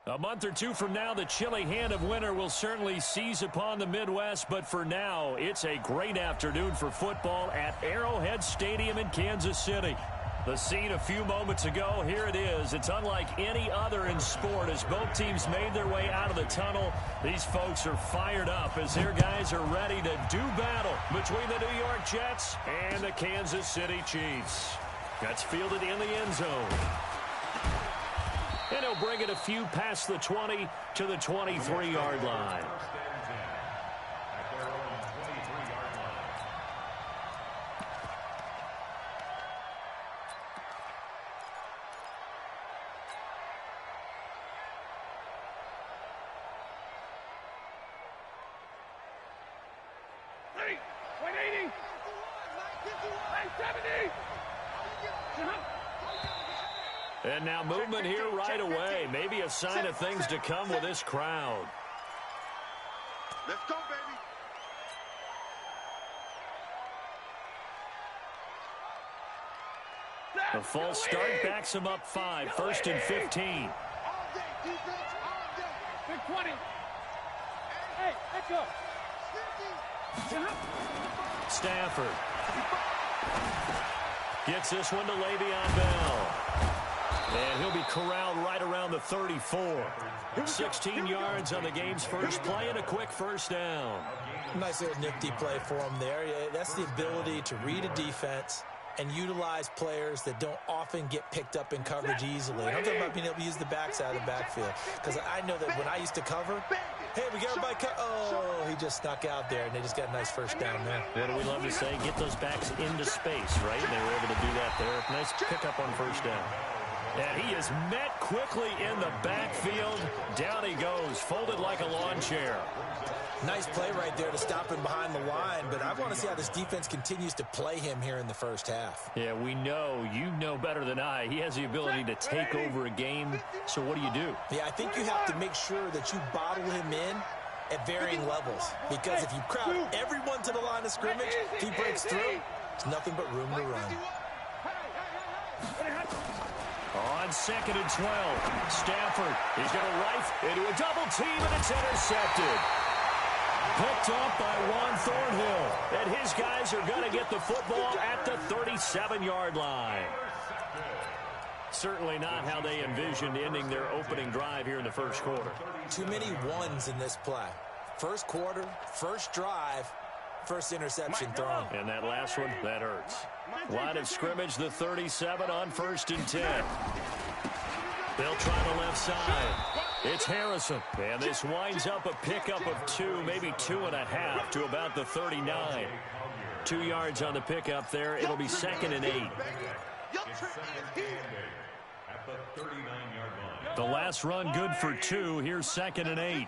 A month or two from now, the chilly hand of winter will certainly seize upon the Midwest, but for now, it's a great afternoon for football at Arrowhead Stadium in Kansas City. The scene a few moments ago, here it is. It's unlike any other in sport as both teams made their way out of the tunnel. These folks are fired up as their guys are ready to do battle between the New York Jets and the Kansas City Chiefs. That's fielded in the end zone. And he'll bring it a few past the 20 to the 23-yard line. And now movement here right away. Maybe a sign of things to come with this crowd. Let's go, baby. A false start backs him up 5. 1st and 15. All day, defense, all day. Big 20. Hey, let's go. Stafford gets this one to Le'Veon Bell. And he'll be corralled right around the 34. 16 yards on the game's first play and a quick first down. Nice little nifty play for him there. That's the ability to read a defense and utilize players that don't often get picked up in coverage easily. And I'm talking about being able to use the backside of the backfield. Because I know that when I used to cover, hey, we got everybody oh, he just snuck out there, and they just got a nice first down there. What do we love to say? Get those backs into space, right? And they were able to do that there. Nice pickup on first down. And he is met quickly in the backfield. Down he goes, folded like a lawn chair. Nice play right there to stop him behind the line, but I want to see how this defense continues to play him here in the first half. Yeah, we know. You know better than I. He has the ability to take over a game, so what do you do? Yeah, I think you have to make sure that you bottle him in at varying levels, because if you crowd everyone to the line of scrimmage, if he breaks through, there's nothing but room to run. On 2nd and 12, Stafford, he's going to rife into a double team, and it's intercepted. Picked up by Juan Thornhill, and his guys are going to get the football at the 37-yard line. Certainly not how they envisioned ending their opening drive here in the first quarter. Too many ones in this play. First quarter, first drive, first interception thrown. And that last one, that hurts. Line of scrimmage, the 37 on 1st and 10. They'll try the left side. It's Harrison. And this winds up a pickup of 2, maybe 2.5 to about the 39. 2 yards on the pickup there. It'll be 2nd and 8. The last run good for 2. Here's 2nd and 8.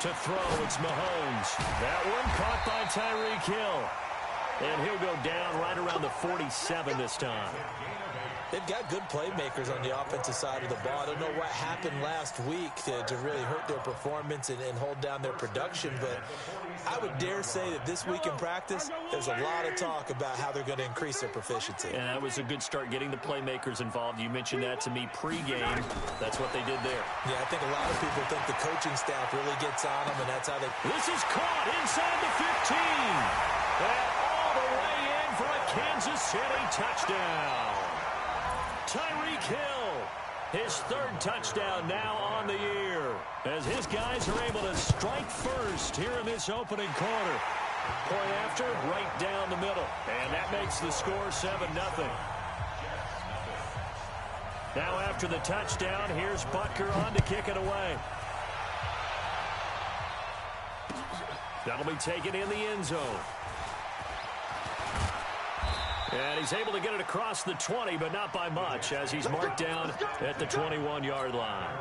To throw, it's Mahomes. That one caught by Tyreek Hill. And he'll go down right around the 47 this time. They've got good playmakers on the offensive side of the ball. I don't know what happened last week to really hurt their performance and hold down their production, but I would dare say that this week in practice, there's a lot of talk about how they're going to increase their proficiency. And that was a good start getting the playmakers involved. You mentioned that to me pregame. That's what they did there. Yeah, I think a lot of people think the coaching staff really gets on them, and that's how they... This is caught inside the 15. And all the way in for a Kansas City touchdown. Tyreek Hill, his 3rd touchdown now on the year, as his guys are able to strike first here in this opening quarter. Point after, right down the middle, and that makes the score 7-0. Now after the touchdown, here's Butker on to kick it away. That'll be taken in the end zone. And he's able to get it across the 20, but not by much, as he's marked down at the 21-yard line.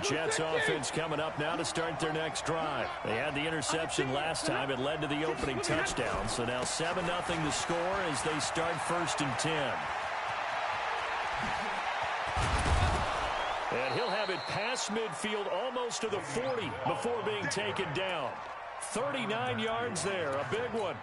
Jets offense coming up now to start their next drive. They had the interception last time. It led to the opening touchdown. So now 7-0 the score as they start 1st and 10. And he'll have it past midfield almost to the 40 before being taken down. 39 yards there, a big one.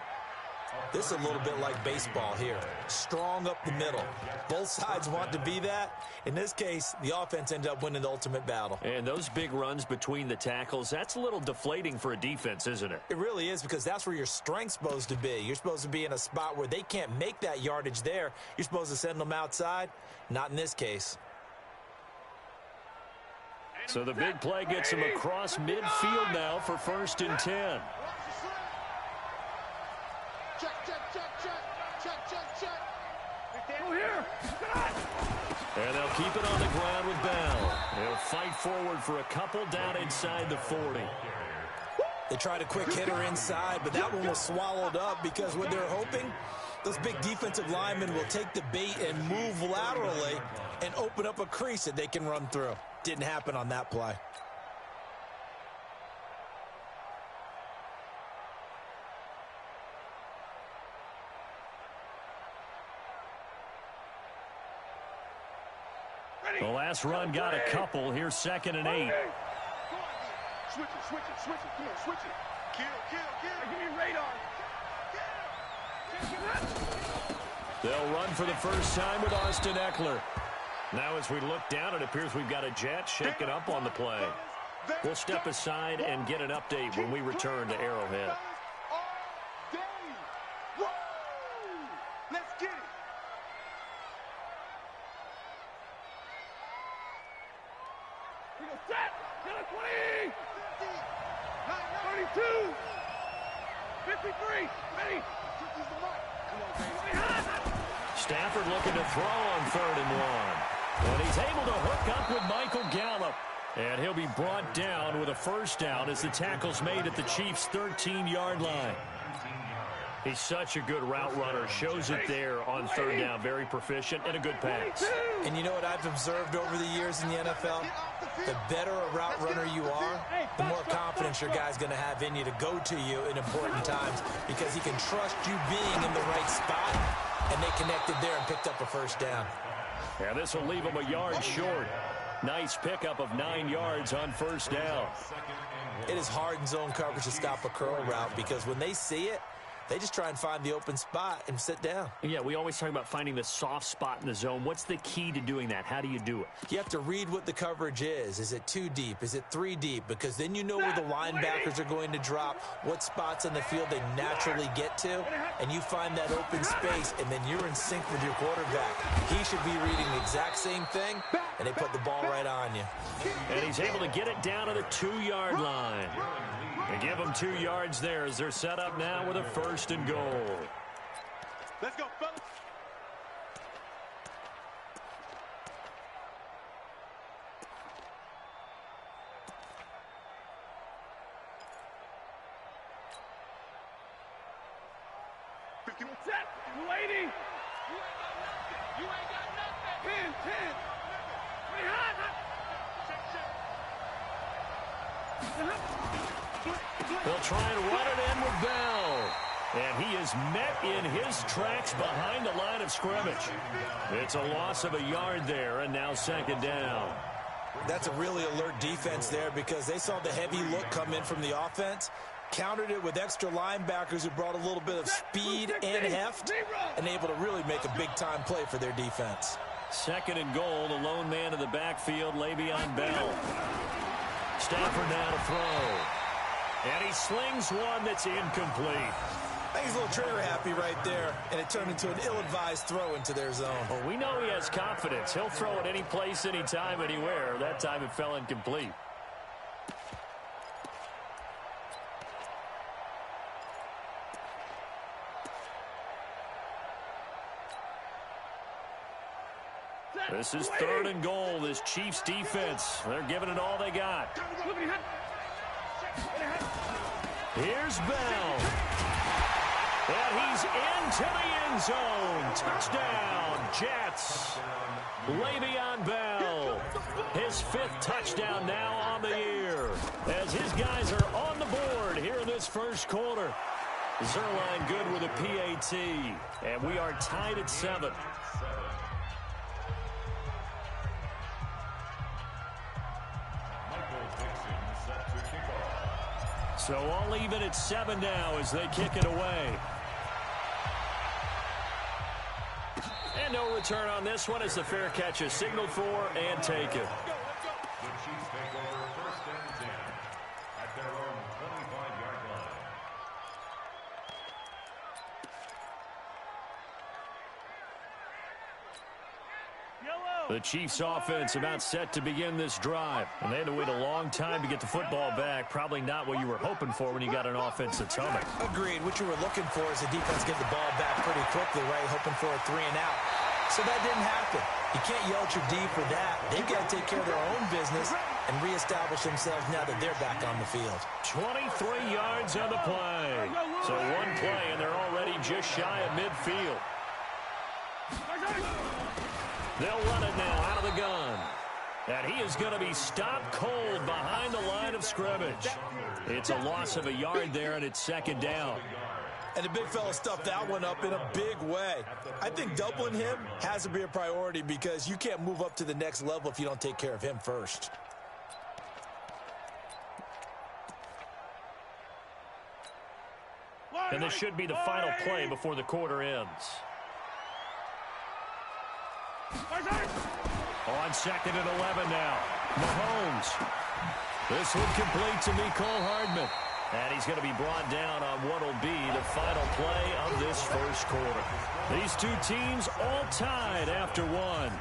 This is a little bit like baseball here. Strong up the middle. Both sides want to be that. In this case, the offense ended up winning the ultimate battle. And those big runs between the tackles, that's a little deflating for a defense, isn't it? It really is, because that's where your strength's supposed to be. You're supposed to be in a spot where they can't make that yardage there. You're supposed to send them outside. Not in this case. So the big play gets him across midfield now for 1st and 10. Check, check, check, check. Check, check, check. Go here. And they'll keep it on the ground with Bell. They'll fight forward for a couple down inside the 40. They tried a quick hitter inside, but that one was swallowed up because what they're hoping, those big defensive linemen will take the bait and move laterally and open up a crease that they can run through. Didn't happen on that play. The last run got a couple. Here's 2nd and 8. Switch it, switch it, switch it. Come on, switch it. Kill, kill, kill. Give me radar. They'll run for the first time with Austin Eckler. Now as we look down, it appears we've got a jet shaking up on the play. We'll step aside and get an update when we return to Arrowhead. Let's get it. We go set. Get a 20. 32. 53. Ready. Stafford looking to throw on 3rd and 1. And he's able to hook up with Michael Gallup. And he'll be brought down with a first down as the tackle's made at the Chiefs' 13-yard line. He's such a good route runner. Shows it there on 3rd down. Very proficient and a good pass. And you know what I've observed over the years in the NFL? The better a route runner you are, the more confidence your guy's going to have in you to go to you in important times, because he can trust you being in the right spot, and they connected there and picked up a first down. Yeah, this will leave him a yard short. Nice pickup of 9 yards on first down. It is hard in zone coverage to stop a curl route, because when they see it, they just try and find the open spot and sit down. Yeah, we always talk about finding the soft spot in the zone. What's the key to doing that? How do you do it? You have to read what the coverage is. Is it 2 deep? Is it 3 deep? Because then you know where the linebackers are going to drop, what spots on the field they naturally get to, and you find that open space, and then you're in sync with your quarterback. He should be reading the exact same thing, and they put the ball right on you. And he's able to get it down to the 2-yard line. They give them 2 yards there as they're set up now with a 1st and goal. Let's go, fellas. Set. 280. You ain't got nothing. 10. They'll try and run it in with Bell. And he is met in his tracks behind the line of scrimmage. It's a loss of a yard there, and now 2nd down. That's a really alert defense there, because they saw the heavy look come in from the offense, countered it with extra linebackers who brought a little bit of speed and heft, and able to really make a big-time play for their defense. 2nd and goal, the lone man in the backfield, Le'Veon Bell. Stafford now to throw. And he slings one that's incomplete. I think he's a little trigger happy right there, and it turned into an ill-advised throw into their zone. Well, we know he has confidence. He'll throw it any place, anytime, anywhere. That time it fell incomplete. This is 3rd and goal. This Chiefs defense, they're giving it all they got. Here's Bell. And he's into the end zone. Touchdown, Jets. Le'Veon Bell. His 5th touchdown now on the year, as his guys are on the board here in this first quarter. Zerline good with a PAT. And we are tied at 7. So all even at 7 now as they kick it away. And no return on this one as the fair catch is signaled for and taken. The Chiefs take over 1st and 10 at their own 25-yard line. The Chiefs offense about set to begin this drive. And they had to wait a long time to get the football back. Probably not what you were hoping for when you got an offense that's humming. Agreed. What you were looking for is the defense get the ball back pretty quickly, right? Hoping for a 3 and out. So that didn't happen. You can't yell at your D for that. They've got to take care of their own business and reestablish themselves now that they're back on the field. 23 yards on the play. So one play, and they're already just shy of midfield. They'll run it now out of the gun. And he is going to be stopped cold behind the line of scrimmage. It's a loss of a yard there, and it's 2nd down. And the big fella stuffed that one up in a big way. I think doubling him has to be a priority because you can't move up to the next level if you don't take care of him first. And this should be the final play before the quarter ends. On 2nd and 11 now. Mahomes. This one complete to Mecole Hardman. And he's going to be brought down on what will be the final play of this first quarter. These two teams all tied after one.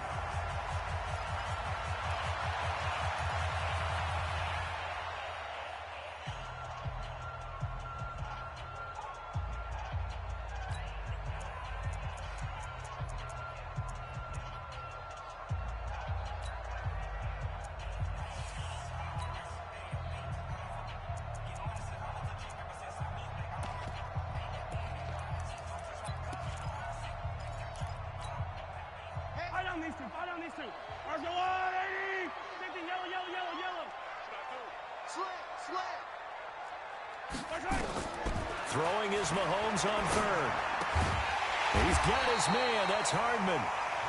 Fight on these two. Arsenal 80. 50, yellow. Slant. Throwing is Mahomes on 3rd. He's got his man. That's Hardman.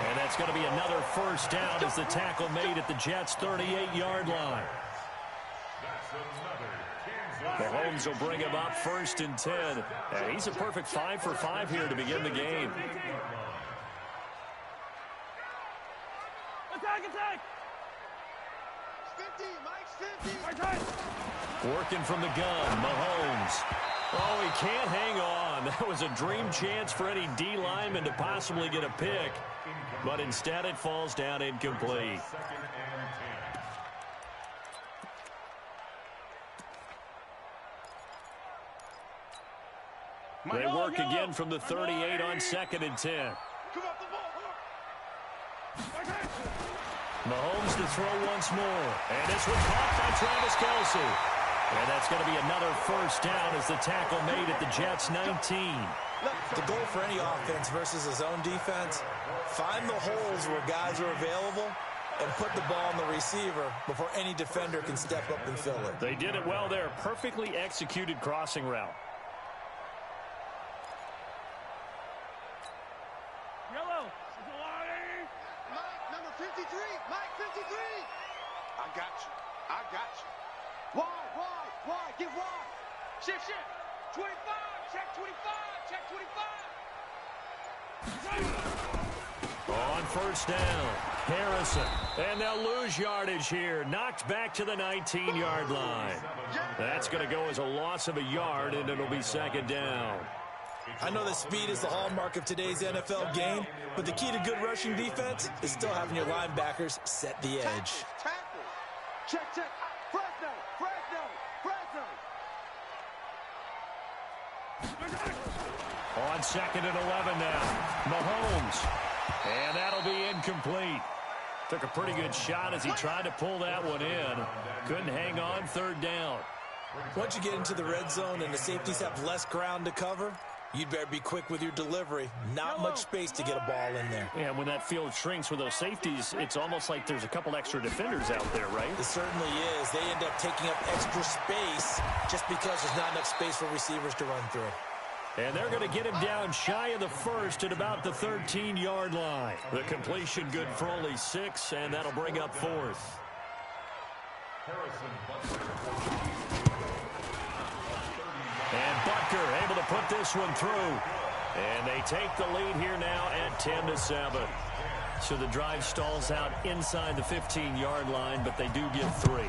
And that's going to be another first down as the tackle made at the Jets' 38-yard line. Mahomes will bring him up 1st and 10. And he's a perfect 5 for 5 here to begin the game. Attack! 50, Mike's 50. Working from the gun, Mahomes. Oh, he can't hang on. That was a dream chance for any D lineman to possibly get a pick. But instead it falls down incomplete. They work again from the 38 on 2nd and 10. Come up the ball. Mahomes to throw once more. And this one caught by Travis Kelce. And that's going to be another first down as the tackle made at the Jets' 19. The goal for any offense versus his own defense, find the holes where guys are available and put the ball on the receiver before any defender can step up and fill it. They did it well there. Perfectly executed crossing route. Yellow. Mike, number 53. Mike, 53. I got you. Wide. Get wide. Shift. 25. Check 25. Check 25. On first down, Harrison. And they'll lose yardage here. Knocked back to the 19-yard line. That's going to go as a loss of a yard, and it'll be 2nd down. I know that speed is the hallmark of today's NFL game, but the key to good rushing defense is still having your linebackers set the edge. Tackle. Check. Fresno. On 2nd and 11 now, Mahomes. And that'll be incomplete. Took a pretty good shot as he tried to pull that one in. Couldn't hang on 3rd down. Once you get into the red zone and the safeties have less ground to cover, you'd better be quick with your delivery. Not much space to get a ball in there. Yeah, when that field shrinks with those safeties, it's almost like there's a couple extra defenders out there, right? It certainly is. They end up taking up extra space just because there's not enough space for receivers to run through. And they're going to get him down shy of the 1st at about the 13-yard line. The completion good for only 6, and that'll bring up 4th. And Butker able to put this one through. And they take the lead here now at 10-7. So the drive stalls out inside the 15-yard line, but they do get 3.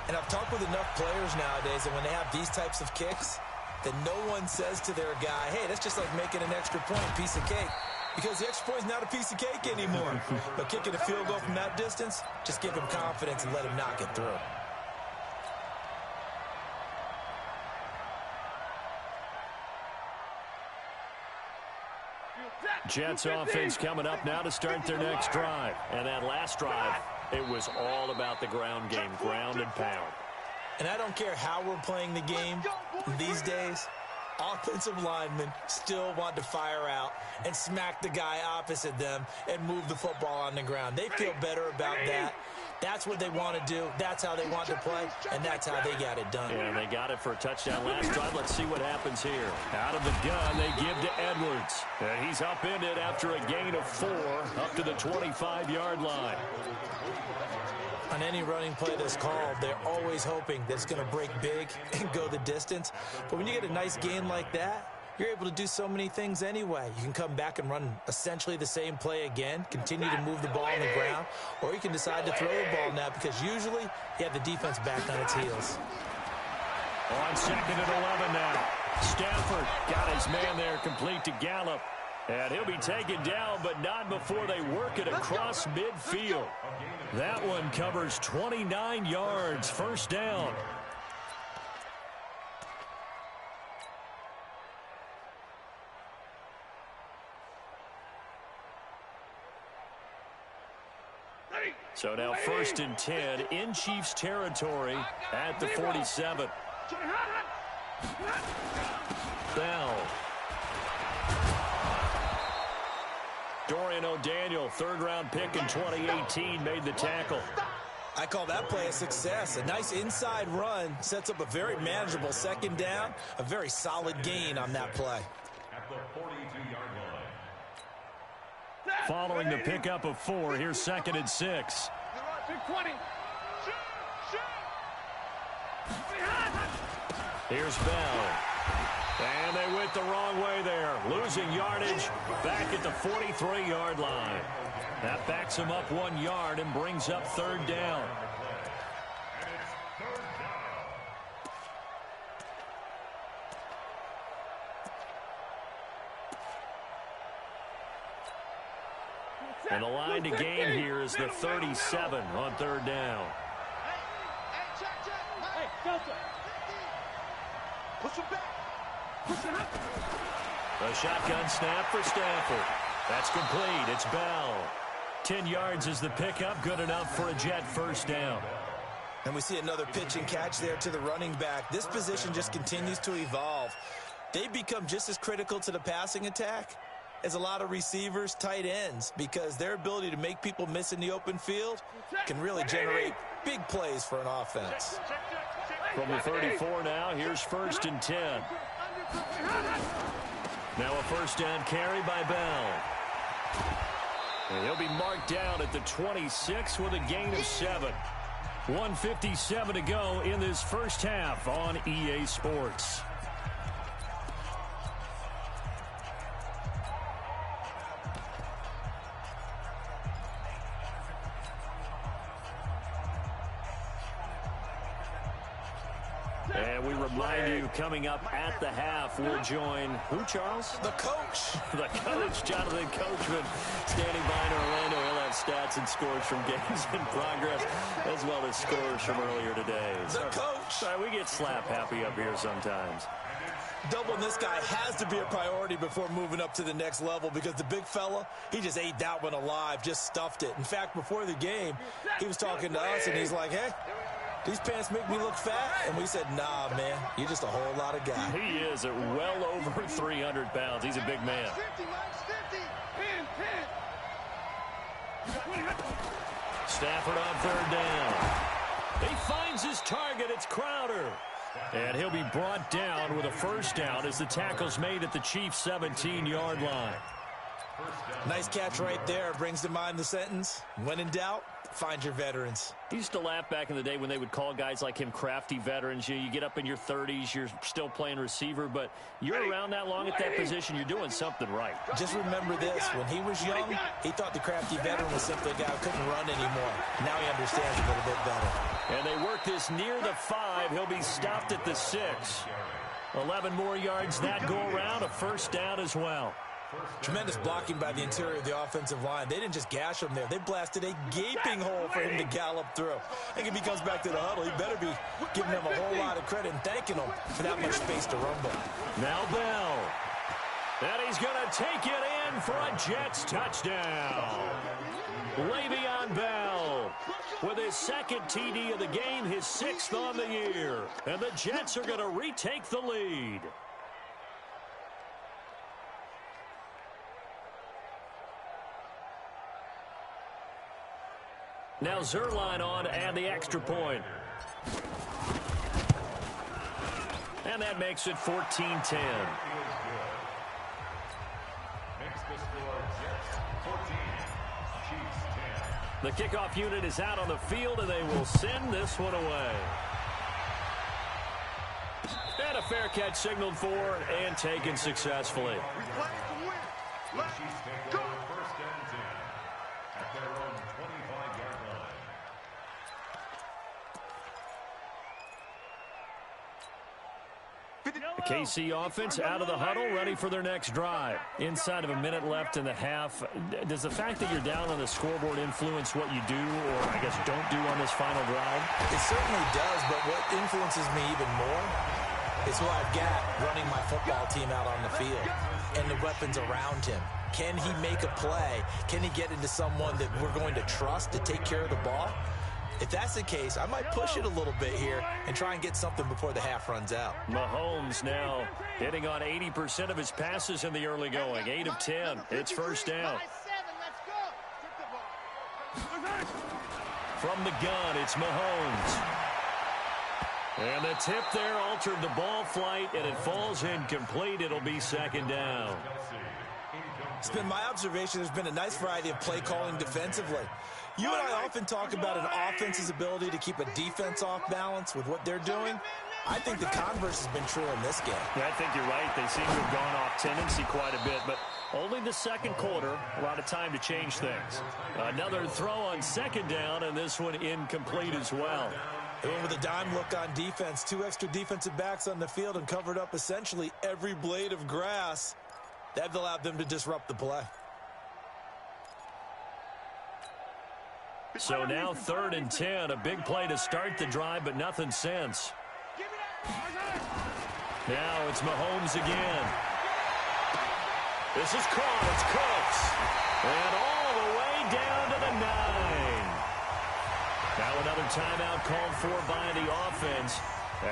And I've talked with enough players nowadays that when they have these types of kicks, that no one says to their guy, hey, that's just like making an extra point, piece of cake. Because the extra point is not a piece of cake anymore. But kicking a field goal from that distance, just give him confidence and let him knock it through. Jets offense coming up now to start their next drive. And that last drive, it was all about the ground game, ground and pound. And I don't care how we're playing the game these days, offensive linemen still want to fire out and smack the guy opposite them and move the football on the ground. They feel better about that. That's what they want to do. That's how they want to play, and that's how they got it done. Yeah, they got it for a touchdown last drive. Let's see what happens here. Out of the gun, they give to Edwards. And he's upended after a gain of 4 up to the 25-yard line. On any running play that's called, they're always hoping that it's going to break big and go the distance. But when you get a nice gain like that, you're able to do so many things anyway. You can come back and run essentially the same play again, continue to move the ball on the ground, or you can decide to throw the ball now because usually you have the defense back on its heels. On 2nd and 11 now. Stafford got his man there complete to Gallup. And he'll be taken down, but not before they work it across midfield. That one covers 29 yards, first down. So now 1st and 10 in Chiefs territory at the 47. Bell. Dorian O'Daniel, 3rd-round pick in 2018, made the tackle. I call that play a success. A nice inside run sets up a very manageable 2nd down, a very solid gain on that play. At the 42-yard line. Following the pickup of 4, here's 2nd and 6. 20. Here's Bell. And they went the wrong way there. Losing yardage back at the 43-yard line. That backs him up 1 yard and brings up 3rd down. And the line to gain here is the 37 on 3rd down. A shotgun snap for Stafford. That's complete. It's Bell. 10 yards is the pickup. Good enough for a Jet first down. And we see another pitch and catch there to the running back. This position just continues to evolve. They become just as critical to the passing attack as a lot of receivers, tight ends, because their ability to make people miss in the open field can really generate big plays for an offense. From the 34 now, here's 1st and 10. Now a first down carry by Bell. And he'll be marked down at the 26 with a gain of 7. 1:57 to go in this first half on EA Sports. And we remind you, coming up at the half, we'll join who, Charles? The coach. The coach, Jonathan Coachman, standing by in Orlando. He'll have stats and scores from games in progress, as well as scores from earlier today. The coach. Sorry, we get slap happy up here sometimes. Doubling this guy has to be a priority before moving up to the next level because the big fella, he just ate that one alive, just stuffed it. In fact, before the game, he was talking to us, and he's like, hey, these pants make me look fat? And we said, nah, man, you're just a whole lot of guy. He is at well over 300 pounds. He's a big man. Stafford on 3rd down. He finds his target. It's Crowder. And he'll be brought down with a first down as the tackle's made at the Chiefs' 17-yard line. Nice catch right there. Brings to mind the sentence, when in doubt, Find your veterans. I used to laugh back in the day when they would call guys like him crafty veterans. You get up in your 30s, you're still playing receiver, but you're around that long at that position, you're doing something right. Just remember this. When he was young, he thought the crafty veteran was simply a guy who couldn't run anymore. Now he understands a little bit better. And they work this near the 5. He'll be stopped at the 6. 11 more yards that go around, a first down as well. Tremendous blocking by the interior of the offensive line. They didn't just gash him there. They blasted a gaping hole for him to gallop through. I think if he comes back to the huddle, he better be giving them a whole lot of credit and thanking them for that much space to rumble. Now Bell. And he's going to take it in for a Jets touchdown. Le'Veon Bell with his second TD of the game, his 6th on the year. And the Jets are going to retake the lead. Now Zerline on and the extra point. And that makes it 14-10. Makes the score Jets 14, Chiefs 10. The kickoff unit is out on the field, and they will send this one away. And a fair catch signaled for and taken successfully. We play to win. The Chiefs take over first and 10 at their own 25-yard line. The KC offense out of the huddle, ready for their next drive. Inside of a minute left in the half, does the fact that you're down on the scoreboard influence what you do, or I guess don't do on this final drive? It certainly does, but what influences me even more is who I've got running my football team out on the field and the weapons around him. Can he make a play? Can he get into someone that we're going to trust to take care of the ball? If that's the case, I might push it a little bit here and try and get something before the half runs out. Mahomes now hitting on 80% of his passes in the early going. 8 of 10. It's first down. From the gun, it's Mahomes. And the tip there altered the ball flight, and it falls incomplete. It'll be second down. It's been my observation there's been a nice variety of play calling defensively. You and I often talk about an offense's ability to keep a defense off balance with what they're doing. I think the converse has been true in this game. Yeah, I think you're right. They seem to have gone off tendency quite a bit, but only the second quarter, a lot of time to change things. Another throw on second down, and this one incomplete as well. They went with a dime look on defense. 2 extra defensive backs on the field and covered up essentially every blade of grass. That allowed them to disrupt the play. So now 3rd and 10, a big play to start the drive, but nothing since. Now it's Mahomes again. This is caught. It's Cooks. And all the way down to the 9. Now another timeout called for by the offense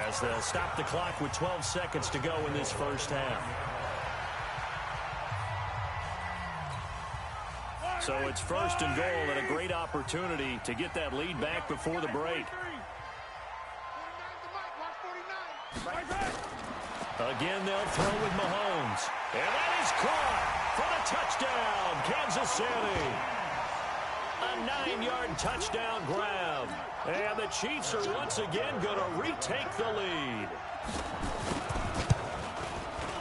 as they'll stop the clock with 12 seconds to go in this first half. So it's 1st and goal and a great opportunity to get that lead back before the break. Again, they'll throw with Mahomes. And that is caught for the touchdown, Kansas City. A 9-yard touchdown grab. And the Chiefs are once again going to retake the lead.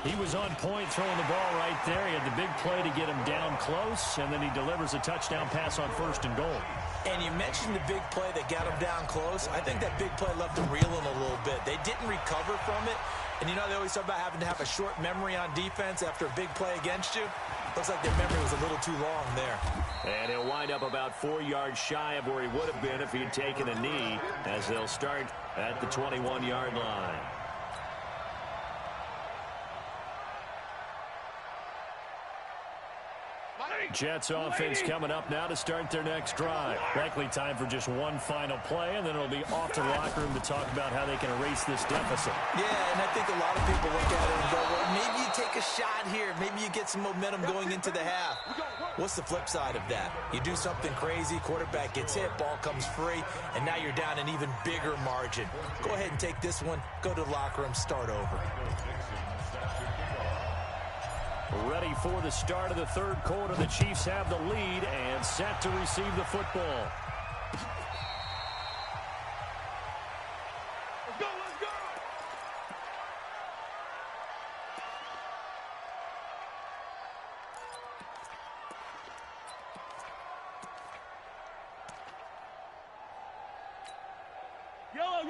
He was on point throwing the ball right there. He had the big play to get him down close, and then he delivers a touchdown pass on 1st and goal. And you mentioned the big play that got him down close. I think that big play left him reeling a little bit. They didn't recover from it. And you know, they always talk about having to have a short memory on defense after a big play against you. Looks like their memory was a little too long there. And he'll wind up about 4 yards shy of where he would have been if he had taken a knee, as they'll start at the 21-yard line. Jets offense coming up now to start their next drive. Likely time for just one final play, and then it'll be off to the locker room to talk about how they can erase this deficit. Yeah, and I think a lot of people look at it and go, well, maybe you take a shot here. Maybe you get some momentum going into the half. What's the flip side of that? You do something crazy, quarterback gets hit, ball comes free, and now you're down an even bigger margin. Go ahead and take this one, go to the locker room, start over. Ready for the start of the 3rd quarter. The Chiefs have the lead and set to receive the football.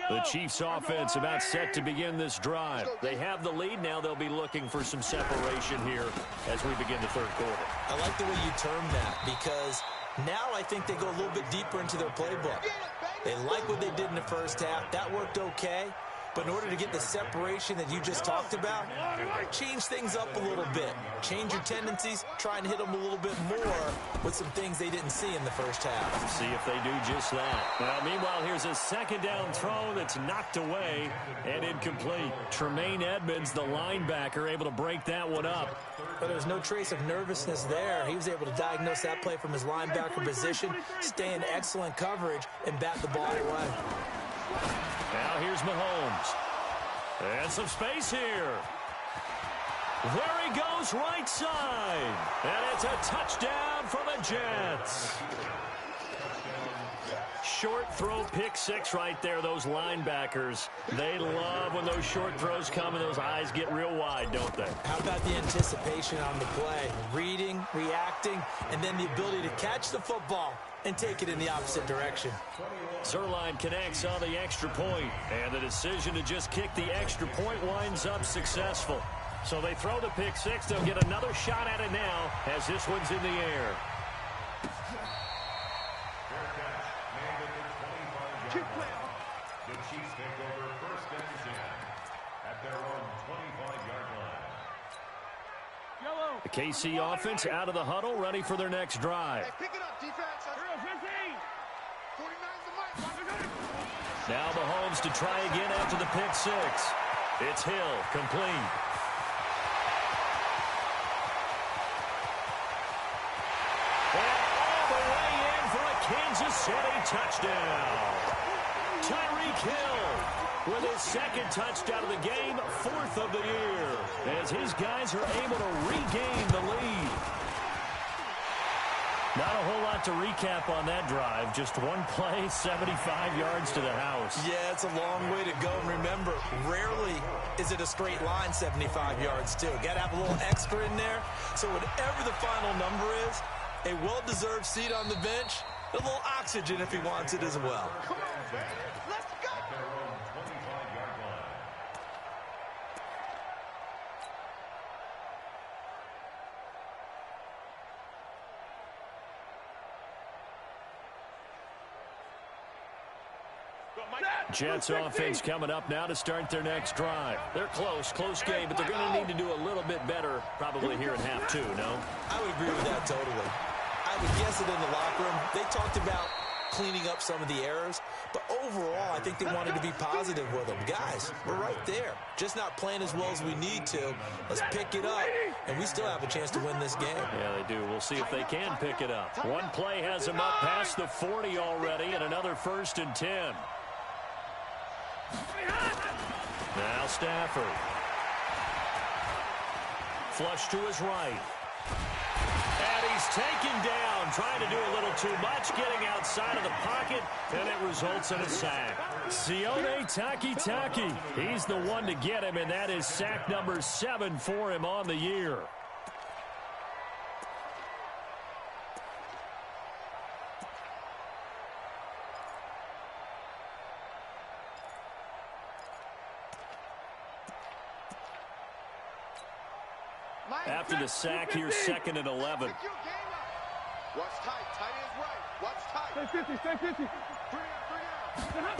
The Chiefs offense about set to begin this drive. They have the lead. Now they'll be looking for some separation here as we begin the third quarter. I like the way you term that, because now I think they go a little bit deeper into their playbook. They like what they did in the first half. That worked okay. But in order to get the separation that you just talked about, change things up a little bit. Change your tendencies, try and hit them a little bit more with some things they didn't see in the first half. See if they do just that. Now, meanwhile, here's a second down throw that's knocked away and incomplete. Tremaine Edmonds, the linebacker, able to break that one up. But there's no trace of nervousness there. He was able to diagnose that play from his linebacker position, stay in excellent coverage, and bat the ball away. Now here's Mahomes. And some space here. There he goes, right side. And it's a touchdown for the Jets. Short throw, pick six right there. Those linebackers, they love when those short throws come and those eyes get real wide, don't they? How about the anticipation on the play? Reading, reacting, and then the ability to catch the football and take it in the opposite direction. Zerline connects on the extra point, and the decision to just kick the extra point winds up successful. So they throw the pick six. They'll get another shot at it now as this one's in the air. The Chiefs take over first and 10 at their own 25-yard line. The KC offense out of the huddle, ready for their next drive. Hey, pick it up, defense. 49's the mic. Now Mahomes to try again after the pick six. It's Hill, complete. And all the way in for a Kansas City touchdown. Tyreek Hill with his second touchdown of the game, fourth of the year, as his guys are able to regain the lead. Not a whole lot to recap on that drive. Just one play, 75 yards to the house. Yeah, it's a long way to go. And remember, rarely is it a straight line 75 yards, too. Got to have a little extra in there. So whatever the final number is, a well-deserved seat on the bench, a little oxygen if he wants it as well. Come on, man. Let's go. At their own 25-yard line. Jets offense coming up now to start their next drive. They're close game, but they're going to need to do a little bit better probably here in half two, no? I would agree with that totally. I would guess it in the locker room. They talked about cleaning up some of the errors, but overall, I think they wanted to be positive with them. Guys, we're right there. Just not playing as well as we need to. Let's pick it up, and we still have a chance to win this game. Yeah, they do. We'll see if they can pick it up. One play has them up past the 40 already, and another 1st and 10. Now Stafford. Flush to his right. And he's taken down, trying to do a little too much, getting outside of the pocket, and it results in a sack. Sione Takitaki, he's the one to get him, and that is sack number 7 for him on the year. After the sack, here's 2nd and 11. Watch tight. Tight ends right. Watch tight. Stay 50. Bring out.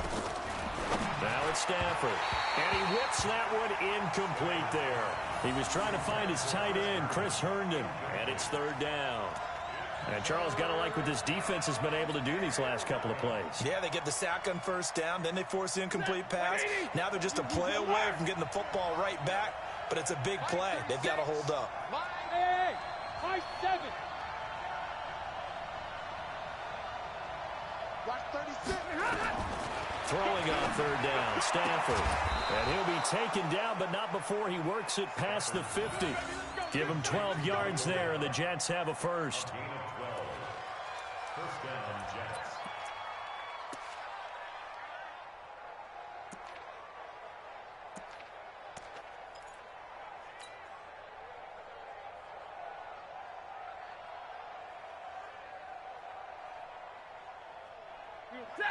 Now it's Stafford. And he whips that one incomplete there. He was trying to find his tight end, Chris Herndon. And it's 3rd down. And Charles, got to like what this defense has been able to do these last couple of plays. Yeah, they get the sack on 1st down, then they force the incomplete pass. Now they're just a play away from getting the football right back. But it's a big play. They've got to hold up. Hey, 7. Watch 36. Throwing on 3rd down, Stafford. And he'll be taken down, but not before he works it past the 50. Give him 12 yards there, and the Jets have a 1st. Gain of 12. First down, Jets.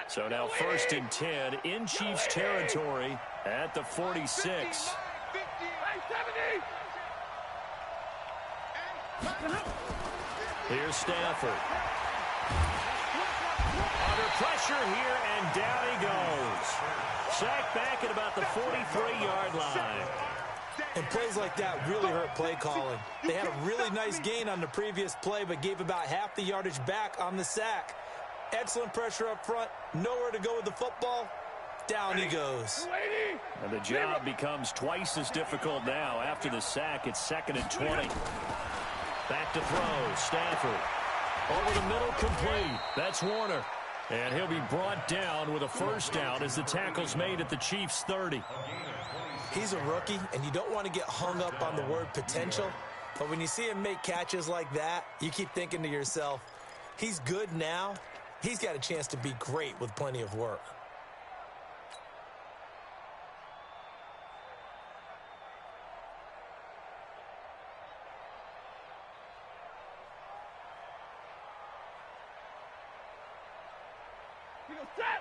So now 1st and 10 in Chiefs territory at the 46. Here's Stafford. Under pressure here, and down he goes. Sacked back at about the 43-yard line. And plays like that really hurt play calling. They had a really nice gain on the previous play, but gave about half the yardage back on the sack. Excellent pressure up front. Nowhere to go with the football. Down he goes. And the job becomes twice as difficult now. After the sack, it's 2nd and 20. Back to throw. Stafford. Over the middle, complete. That's Warner. And he'll be brought down with a 1st down as the tackle's made at the Chiefs' 30. He's a rookie, and you don't want to get hung up on the word potential. But when you see him make catches like that, you keep thinking to yourself, he's good now. He's got a chance to be great with plenty of work.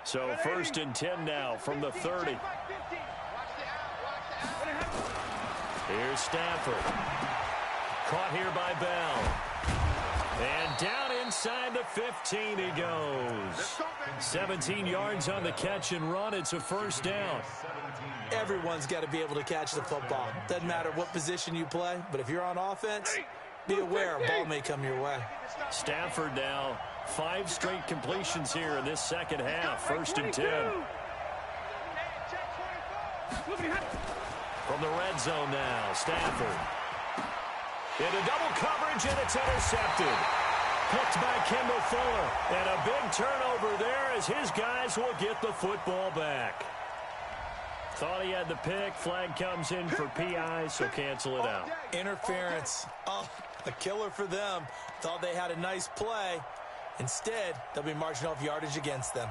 So 1st and 10 now from the 30. Here's Stafford. Caught here by Bell. And down inside the 15 he goes. 17 yards on the catch and run. It's a 1st down. Everyone's got to be able to catch the football. Doesn't matter what position you play, but if you're on offense, be aware a ball may come your way. Stafford now 5 straight completions here in this second half. 1st and 10. From the red zone now, Stafford. Into double coverage, and it's intercepted. Picked by Kendall Fuller. And a big turnover there as his guys will get the football back. Thought he had the pick. Flag comes in for PI, so cancel it out. Interference. Oh, a killer for them. Thought they had a nice play. Instead, they'll be marching off yardage against them.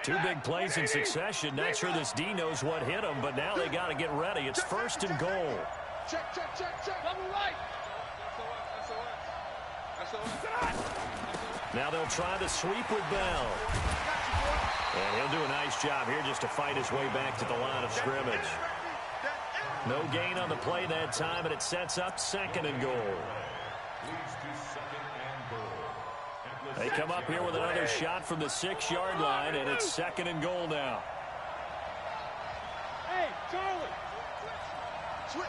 Two big plays in succession. Not sure this D knows what hit him, but now they got to get ready. It's 1st and goal. Check. Double right. Now they'll try the sweep with Bell. And he'll do a nice job here just to fight his way back to the line of scrimmage. No gain on the play that time, and it sets up 2nd and goal. They come up here with another shot from the 6-yard line, and it's 2nd and goal now. Hey, Charlie. Switch.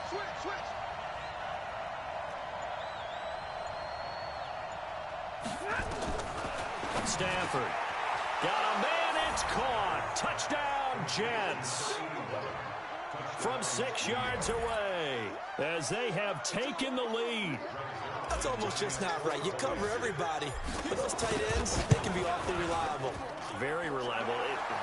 Stafford. Got a man, it's caught. Touchdown, Jets. From 6 yards away as they have taken the lead. That's almost just not right. You cover everybody, but those tight ends, they can be awfully reliable. Very reliable.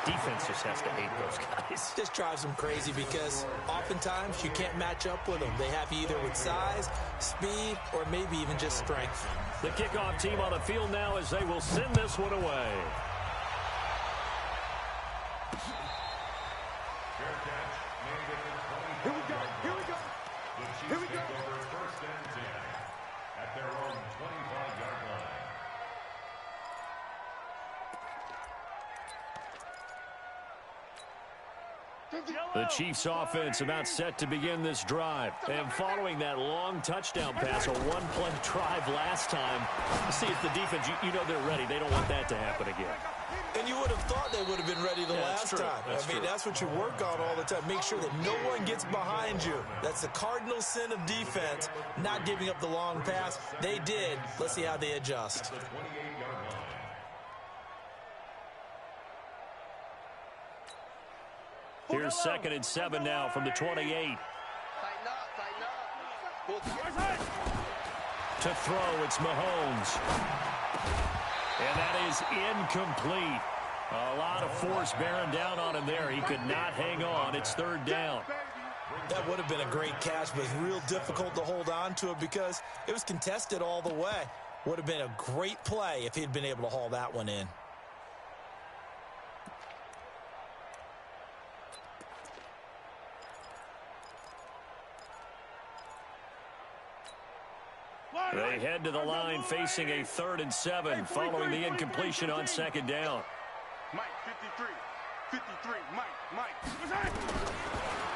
Defense just has to hate those guys. Just drives them crazy because oftentimes you can't match up with them. They have you either with size, speed, or maybe even just strength. The kickoff team on the field now as they will send this one away. Here we go. First and 10 at their own 25-yard line. The Chiefs offense about set to begin this drive. And following that long touchdown pass, a one-play drive last time, see if the defense, you know they're ready. They don't want that to happen again. And you would have thought they would have been ready the last time. That's what you work on all the time. Make sure that no one gets behind you. That's the cardinal sin of defense, not giving up the long pass. They did. Let's see how they adjust. Here's 2nd and 7 now from the 28. Tighten up. To throw, it's Mahomes. And that is incomplete. A lot of force bearing down on him there. He could not hang on. It's 3rd down. That would have been a great catch, but it's real difficult to hold on to it because it was contested all the way. Would have been a great play if he'd been able to haul that one in. They head to the line facing a 3rd and 7 following the incompletion on 2nd down. Mike, 53, Mike.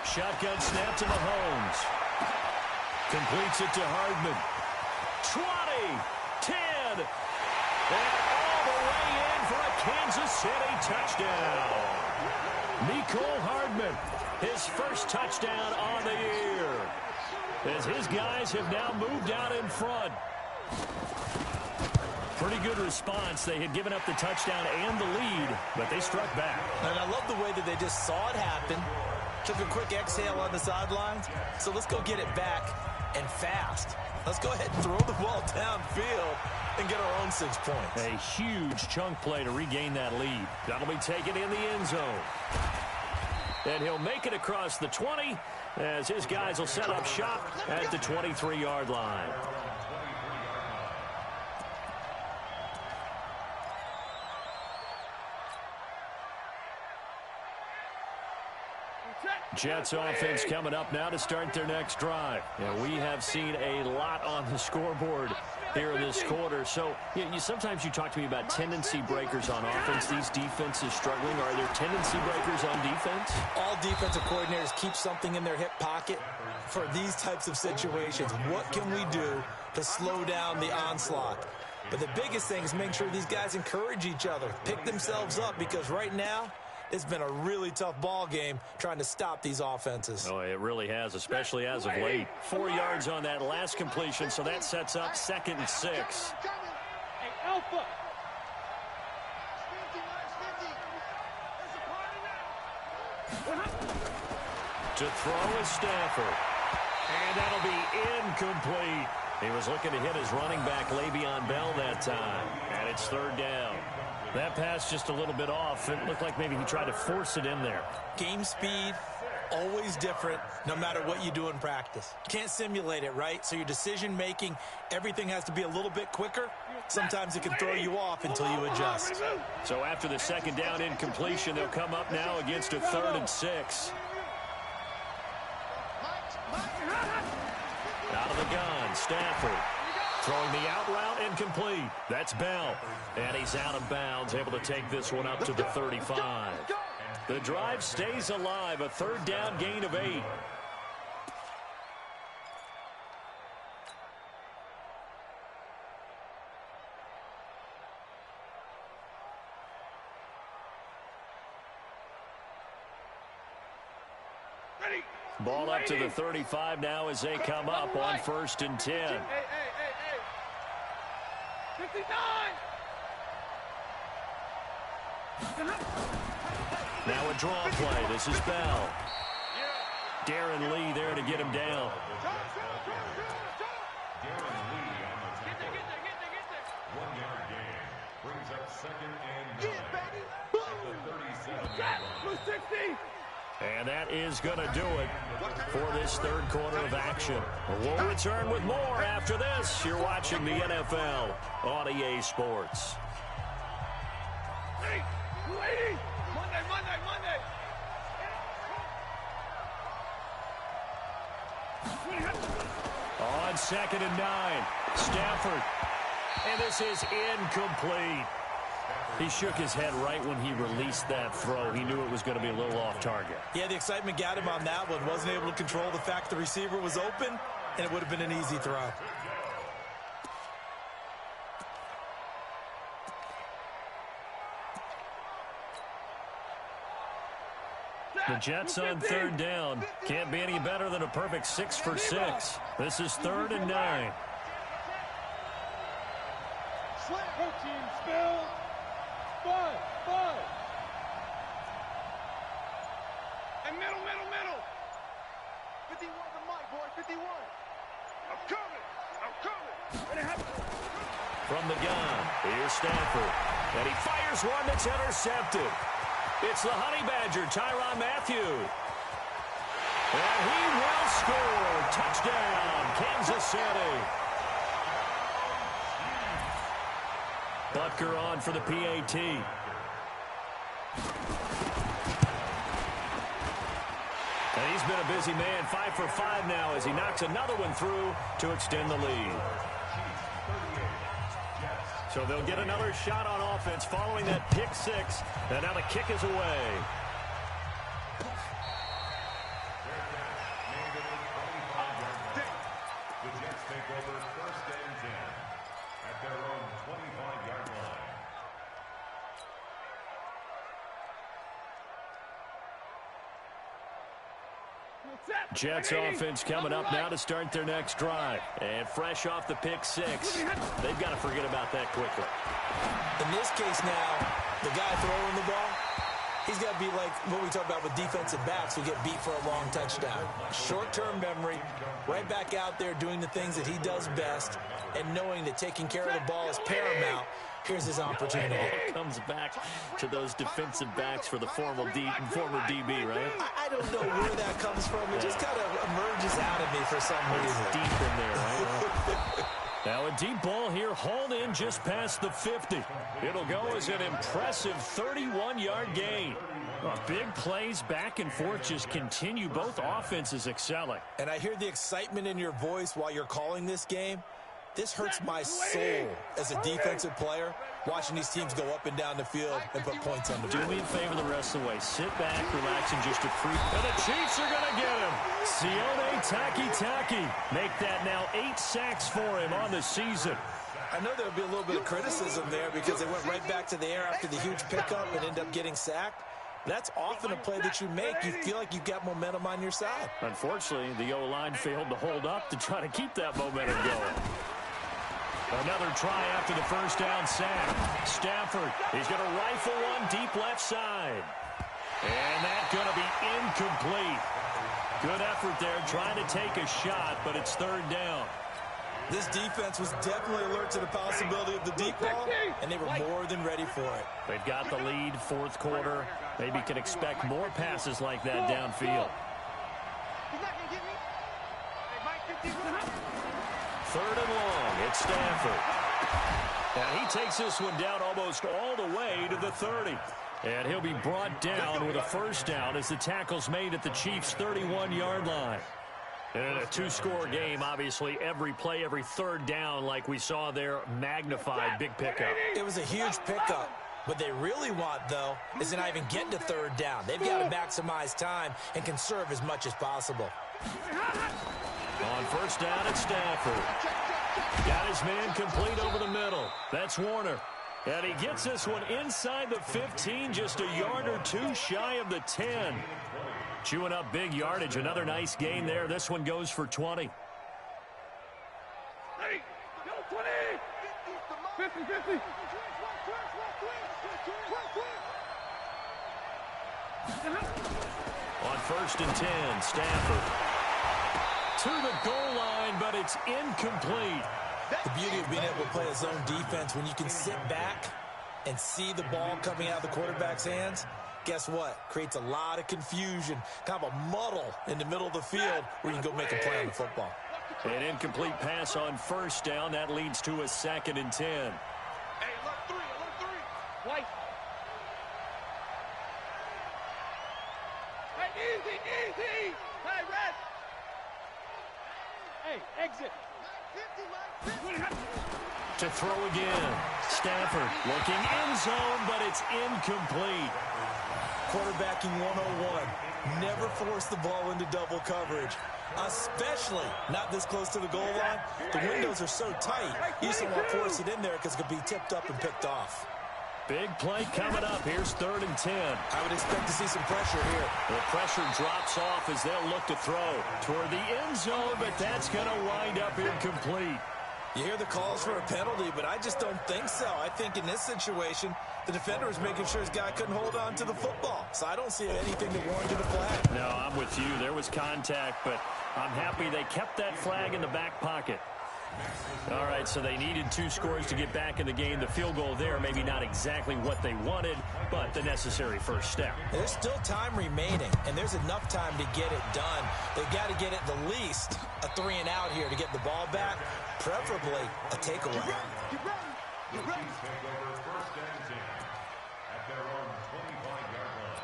Shotgun snap to Mahomes. Completes it to Hardman. 20, 10, and all the way in for a Kansas City touchdown. Mecole Hardman, his first touchdown on the year, as his guys have now moved out in front. Pretty good response. They had given up the touchdown and the lead, but they struck back. And I love the way that they just saw it happen, took a quick exhale on the sidelines. So let's go get it back and fast. Let's go ahead and throw the ball downfield and get our own 6 points. A huge chunk play to regain that lead. That'll be taken in the end zone. And he'll make it across the 20 as his guys will set up shop at the 23-yard line. Jets offense coming up now to start their next drive. And we have seen a lot on the scoreboard here in this quarter. So sometimes you talk to me about tendency breakers on offense. These defenses struggling. Are there tendency breakers on defense? All defensive coordinators keep something in their hip pocket for these types of situations. What can we do to slow down the onslaught? But the biggest thing is make sure these guys encourage each other, pick themselves up, because right now it's been a really tough ball game trying to stop these offenses. Oh, it really has, especially as of late. 4 yards on that last completion, so that sets up 2nd and 6. Hey, Alpha. To throw is Stafford. And that'll be incomplete. He was looking to hit his running back, Le'Veon Bell, that time. And it's 3rd down. That pass just a little bit off. It looked like maybe he tried to force it in there. Game speed, always different, no matter what you do in practice. Can't simulate it, right? So your decision-making, everything has to be a little bit quicker. Sometimes it can throw you off until you adjust. So after the 2nd down incompletion, they'll come up now against a 3rd and 6. Out of the gun, Stafford. Throwing the out route, incomplete. That's Bell. And he's out of bounds, able to take this one up to the 35. The drive stays alive, a 3rd down gain of 8. Ball up to the 35 now as they come up on 1st and 10. Hey. 59. Now a draw play. This is Bell. Darren Lee there to get him down. Darren Lee on the tackle. 1 yard gain. Brings up 2nd and 9. At the 37-yard line. And that is going to do it for this 3rd quarter of action. We'll return with more after this. You're watching the NFL on EA Sports. Monday. On 2nd and 9, Stafford. And this is incomplete. He shook his head right when he released that throw. He knew it was going to be a little off target. Yeah, the excitement got him on that one. Wasn't able to control the fact the receiver was open, and it would have been an easy throw. The Jets on 3rd down. Can't be any better than a perfect 6 for 6. This is 3rd and 9. Team spill. 5. And middle. 51 to Mike, boy, 51. I'm coming. From the gun, here's Stafford. And he fires one that's intercepted. It's the Honey Badger, Tyrann Mathieu. And he will score. Touchdown, Kansas City. Butker on for the PAT. And he's been a busy man, 5 for 5 now as he knocks another one through to extend the lead. So they'll get another shot on offense following that pick six. And now the kick is away. The Jets take over 1st and 10 at their own 25-yard line. Jets offense coming up now to start their next drive. And fresh off the pick six, they've got to forget about that quickly. In this case now, the guy throwing the ball, he's got to be like what we talk about with defensive backs who get beat for a long touchdown. Short-term memory, right back out there doing the things that he does best, and knowing that taking care of the ball is paramount. Here's his opportunity. Comes back to those defensive backs for the former DB, right? I don't know where that comes from. It just kind of emerges out of me for some reason. It's deep in there, right? Now a deep ball here, hauled in just past the 50. It'll go as an impressive 31-yard gain. Big plays back and forth just continue. Both offenses excelling. And I hear the excitement in your voice while you're calling this game. This hurts my soul as a defensive player, watching these teams go up and down the field and put points on the board. Do me a favor the rest of the way. Sit back, relax, and just appreciate. And the Chiefs are going to get him. Sione Taki make that now 8 sacks for him on the season. I know there'll be a little bit of criticism there because they went right back to the air after the huge pickup and end up getting sacked. That's often a play that you make. You feel like you've got momentum on your side. Unfortunately, the O-line failed to hold up to try to keep that momentum going. Another try after the first down sack. Stafford, he's going to rifle one deep left side. And that's going to be incomplete. Good effort there trying to take a shot, but it's 3rd down. This defense was definitely alert to the possibility of the deep ball, and they were more than ready for it. They've got the lead, 4th quarter. Maybe can expect more passes like that downfield. 3rd and long. It's Stafford. And he takes this one down almost all the way to the 30. And he'll be brought down with a 1st down as the tackle's made at the Chiefs' 31-yard line. And a 2-score game, obviously, every play, every 3rd down, like we saw there, magnified, big pickup. It was a huge pickup. What they really want, though, is to not even get to 3rd down. They've got to maximize time and conserve as much as possible. On 1st down, it's Stafford. Got his man complete over the middle. That's Warner. And he gets this one inside the 15, just a yard or 2 shy of the 10. Chewing up big yardage. Another nice gain there. This one goes for 20. 50, 50. On 1st and 10, Stafford to the goal line, but it's incomplete. The beauty of being able to play a zone defense when you can sit back and see the ball coming out of the quarterback's hands, guess what? Creates a lot of confusion, kind of a muddle in the middle of the field where you can go make a play on the football. An incomplete pass on 1st down. That leads to a 2nd and 10. Hey, alert 3. White. Hey, easy. Hey, rest. Hey, exit. To throw again. Stafford looking end zone, but it's incomplete. Quarterbacking 101. Never force the ball into double coverage, especially not this close to the goal line. The windows are so tight, you just don't want to force it in there because it could be tipped up and picked off. Big play coming up. Here's 3rd and 10. I would expect to see some pressure here. The pressure drops off as they'll look to throw toward the end zone, but that's going to wind up incomplete. You hear the calls for a penalty, but I just don't think so. I think in this situation, the defender was making sure his guy couldn't hold on to the football. So I don't see anything that warranted a flag. No, I'm with you. There was contact, but I'm happy they kept that flag in the back pocket. All right, so they needed 2 scores to get back in the game. The field goal there, maybe not exactly what they wanted, but the necessary first step. There's still time remaining, and there's enough time to get it done. They've got to get at the least a 3 and out here to get the ball back, preferably a takeaway. Take over first and 10 at their own 25-yard line.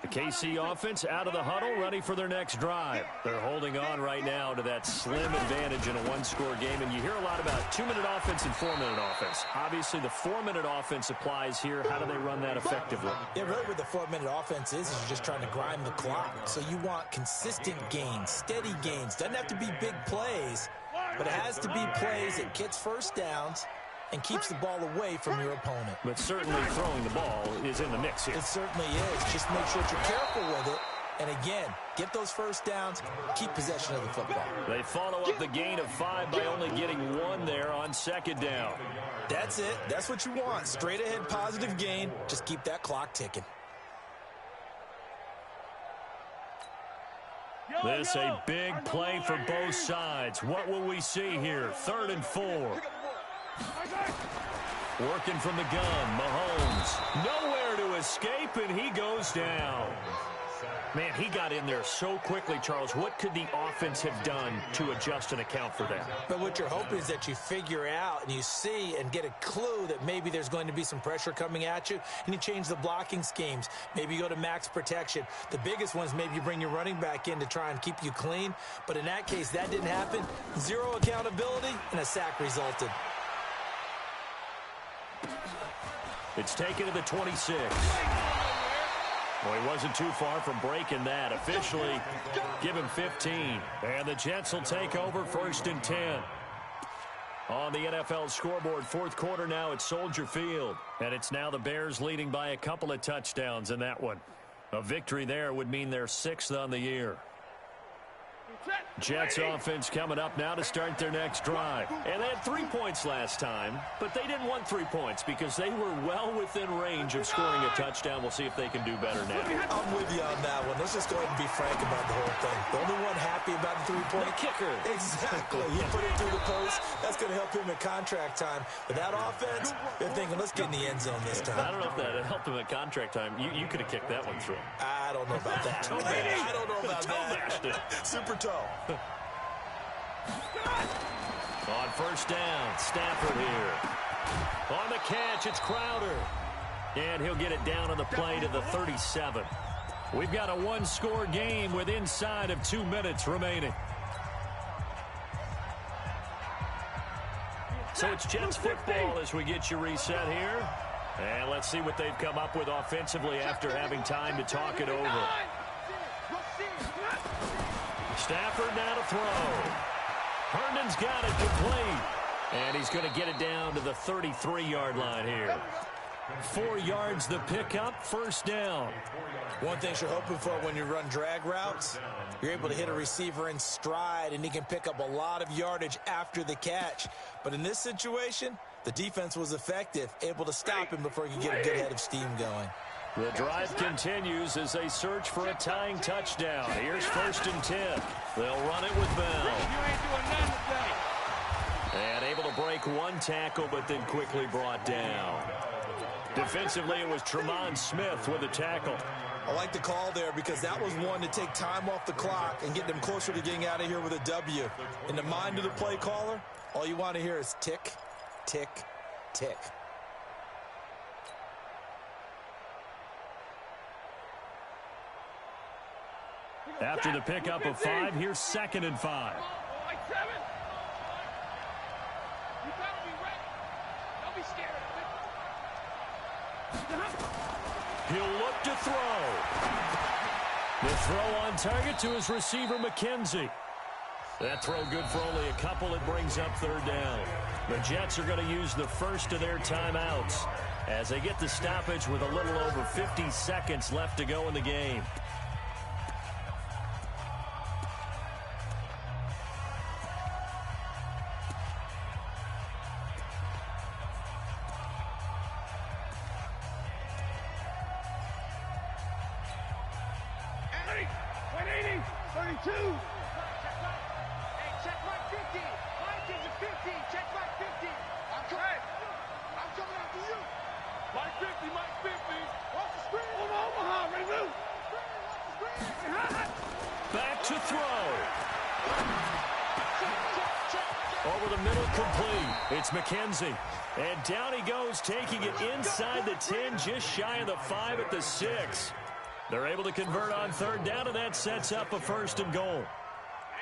The KC offense out of the huddle, ready for their next drive. They're holding on right now to that slim advantage in a 1-score game, and you hear a lot about 2-minute offense and 4-minute offense. Obviously, the 4-minute offense applies here. How do they run that effectively? Yeah, really what the 4-minute offense is you're just trying to grind the clock. So you want consistent gains, steady gains. Doesn't have to be big plays, but it has to be plays that gets first downs and keeps the ball away from your opponent. But certainly throwing the ball is in the mix here. It certainly is. Just make sure that you're careful with it. And again, get those first downs, keep possession of the football. They follow up the gain of 5 by only getting 1 there on 2nd down. That's it. That's what you want. Straight ahead positive gain. Just keep that clock ticking. This a big play for both sides. What will we see here? 3rd and 4. Working from the gun, Mahomes. Nowhere to escape, and he goes down. Man, he got in there so quickly, Charles. What could the offense have done to adjust and account for that? But what you're hoping is that you figure out and you see and get a clue that maybe there's going to be some pressure coming at you, and you change the blocking schemes. Maybe you go to max protection. The biggest one is maybe you bring your running back in to try and keep you clean. But in that case, that didn't happen. 0 accountability, and a sack resulted. It's taken to the 26. Well, he wasn't too far from breaking that. Officially, give him 15. And the Jets will take over 1st and 10. On the NFL scoreboard, 4th quarter now at Soldier Field. And it's now the Bears leading by a couple of touchdowns in that one. A victory there would mean they're 6th on the year. Jets offense coming up now to start their next drive. And they had 3 points last time, but they didn't want 3 points because they were well within range of scoring a touchdown. We'll see if they can do better now. I'm with you on that one. Let's just go ahead and be frank about the whole thing. The only one happy about the 3-point kicker. Exactly. He put it through the post. That's going to help him in contract time. But that offense, they're thinking, let's get in the end zone this time. I don't know if that helped him at contract time. You could have kicked that one through. I don't know about that. I don't know about that. Super toe. On 1st down, Stafford here. On the catch, it's Crowder. And he'll get it down on the play to the 37. We've got a 1-score game with inside of 2 minutes remaining. So it's Jets football as we get you reset here. And let's see what they've come up with offensively after having time to talk it over. Stafford now to throw. Herndon's got it complete. And he's going to get it down to the 33-yard line here. 4 yards the pickup, 1st down. One thing you're hoping for when you run drag routes, you're able to hit a receiver in stride, and he can pick up a lot of yardage after the catch. But in this situation, the defense was effective, able to stop him before he could get a good head of steam going. The drive continues as they search for a tying touchdown. Here's 1st and 10. They'll run it with Bell. And able to break 1 tackle, but then quickly brought down. Defensively, it was Tremont Smith with a tackle. I like the call there because that was one to take time off the clock and get them closer to getting out of here with a W. In the mind of the play caller, all you want to hear is tick, tick, tick. After the pickup of 5, here's 2nd and 5. He'll look to throw. The throw on target to his receiver, McKenzie. That throw good for only a couple. It brings up 3rd down. The Jets are going to use the first of their timeouts as they get the stoppage with a little over 50 seconds left to go in the game. 180, 180, 32. Hey, check my 50. Mike is a 50. Check my 50. I'm coming after you. Mike 50, Mike 50. Watch the screen. Omaha, ready to move. Watch the screen. Back to throw. Over the middle, complete. It's McKenzie. And down he goes, taking it inside the 10, just shy of the 5 at the 6. They're able to convert on third down, and that sets up a 1st and goal.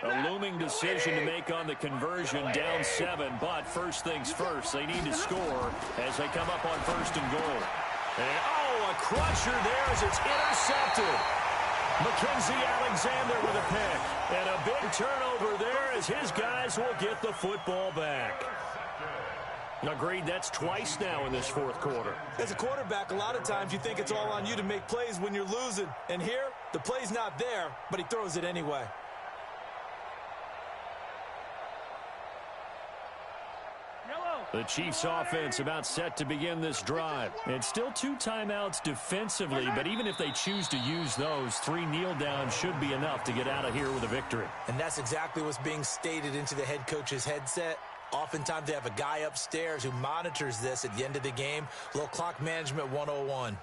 A looming decision to make on the conversion, down 7, but first things first, they need to score as they come up on 1st and goal. And, a crusher there as it's intercepted. Mackenzie Alexander with a pick. And a big turnover there as his guys will get the football back. Agreed, that's twice now in this 4th quarter. As a quarterback, a lot of times you think it's all on you to make plays when you're losing. And here, the play's not there, but he throws it anyway. The Chiefs offense about set to begin this drive. And still 2 timeouts defensively, but even if they choose to use those, 3 kneel downs should be enough to get out of here with a victory. And that's exactly what's being stated into the head coach's headset. Oftentimes they have a guy upstairs who monitors this at the end of the game. Little clock management 101.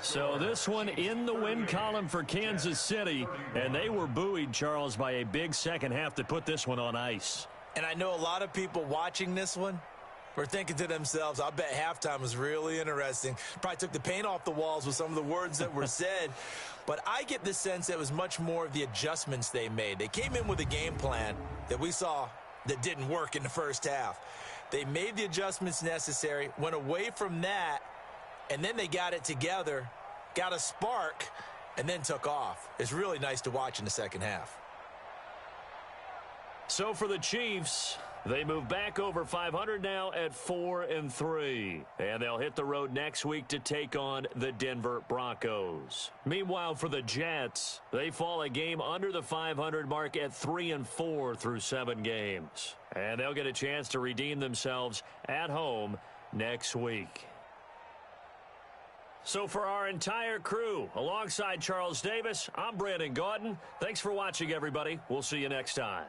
So this one in the win column for Kansas City, and they were buoyed, Charles, by a big second half to put this one on ice. And I know a lot of people watching this one were thinking to themselves, I bet halftime was really interesting. Probably took the paint off the walls with some of the words that were said. But I get the sense that it was much more of the adjustments they made. They came in with a game plan that we saw that didn't work in the first half. They made the adjustments necessary, went away from that, and then they got it together, got a spark, and then took off. It's really nice to watch in the second half. So for the Chiefs, they move back over 500 now at 4-3. And they'll hit the road next week to take on the Denver Broncos. Meanwhile, for the Jets, they fall a game under the 500 mark at 3-4 through 7 games. And they'll get a chance to redeem themselves at home next week. So for our entire crew, alongside Charles Davis, I'm Brandon Gaudin. Thanks for watching, everybody. We'll see you next time.